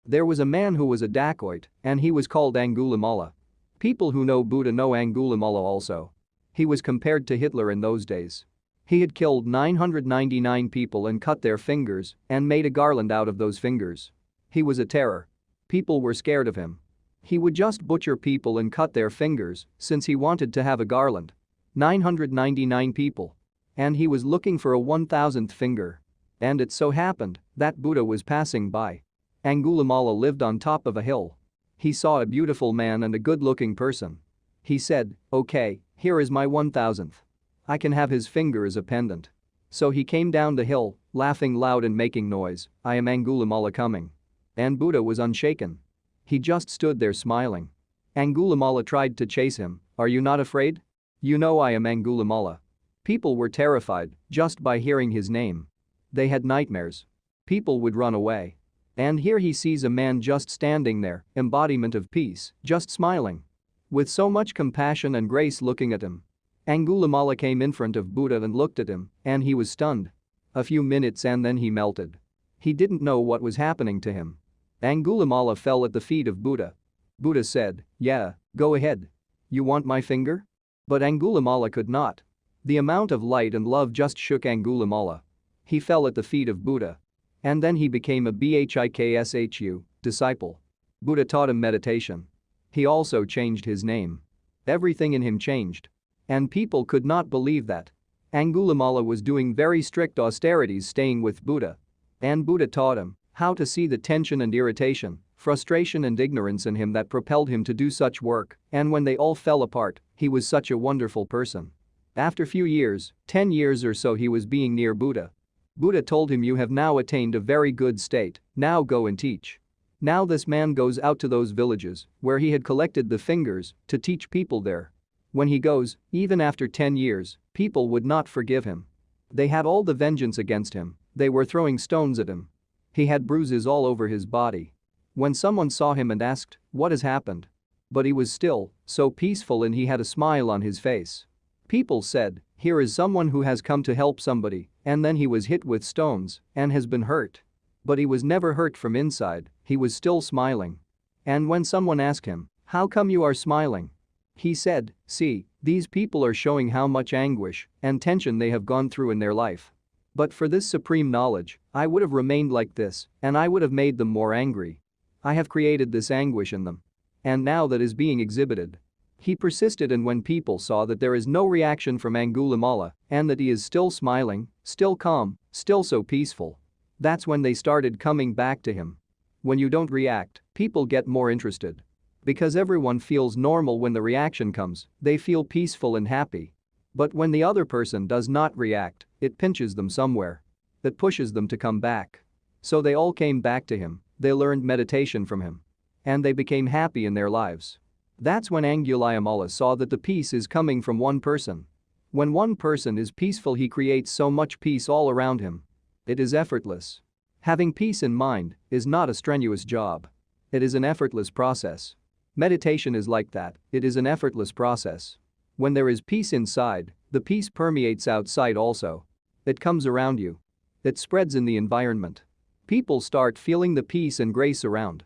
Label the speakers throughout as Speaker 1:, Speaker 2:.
Speaker 1: There was a man who was a dacoit, and he was called Angulimala. People who know Buddha know Angulimala also. He was compared to Hitler in those days. He had killed 999 people and cut their fingers and made a garland out of those fingers. He was a terror. People were scared of him. He would just butcher people and cut their fingers since he wanted to have a garland. 999 people. And he was looking for a 1000th finger. And it so happened that Buddha was passing by. Angulimala lived on top of a hill. He saw a beautiful man and a good-looking person. He said, "Okay, here is my 1000th. I can have his finger as a pendant." So he came down the hill, laughing loud and making noise, "I am Angulimala coming." And Buddha was unshaken. He just stood there smiling. Angulimala tried to chase him. "Are you not afraid? You know I am Angulimala." People were terrified just by hearing his name. They had nightmares. People would run away. And here he sees a man just standing there, embodiment of peace, just smiling. With so much compassion and grace looking at him. Angulimala came in front of Buddha and looked at him, and he was stunned. A few minutes and then he melted. He didn't know what was happening to him. Angulimala fell at the feet of Buddha. Buddha said, "Yeah, go ahead. You want my finger?" But Angulimala could not. The amount of light and love just shook Angulimala. He fell at the feet of Buddha. And then he became a bhikshu, disciple. Buddha taught him meditation. He also changed his name. Everything in him changed. And people could not believe that. Angulimala was doing very strict austerities staying with Buddha. And Buddha taught him how to see the tension and irritation, frustration and ignorance in him that propelled him to do such work, and when they all fell apart, he was such a wonderful person. After few years, 10 years or so he was being near Buddha. Buddha told him, "You have now attained a very good state, now go and teach." Now this man goes out to those villages where he had collected the fingers to teach people there. When he goes, even after 10 years, people would not forgive him. They had all the vengeance against him, they were throwing stones at him. He had bruises all over his body. When someone saw him and asked, "What has happened?" But he was still, so peaceful, and he had a smile on his face. People said, "Here is someone who has come to help somebody, and then he was hit with stones and has been hurt." But he was never hurt from inside, he was still smiling. And when someone asked him, "How come you are smiling?" he said, "See, these people are showing how much anguish and tension they have gone through in their life. But for this supreme knowledge, I would have remained like this, and I would have made them more angry. I have created this anguish in them. And now that is being exhibited." He persisted, and when people saw that there is no reaction from Angulimala and that he is still smiling, still calm, still so peaceful, that's when they started coming back to him. When you don't react, people get more interested. Because everyone feels normal when the reaction comes, they feel peaceful and happy. But when the other person does not react, it pinches them somewhere. It pushes them to come back. So they all came back to him, they learned meditation from him. And they became happy in their lives. That's when Angulimala saw that the peace is coming from one person. When one person is peaceful, he creates so much peace all around him. It is effortless. Having peace in mind is not a strenuous job. It is an effortless process. Meditation is like that, it is an effortless process. When there is peace inside, the peace permeates outside also. It comes around you. It spreads in the environment. People start feeling the peace and grace around.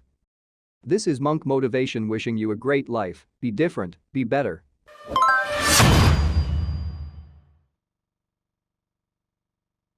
Speaker 1: This is Monk Motivation wishing you a great life, be different, be better.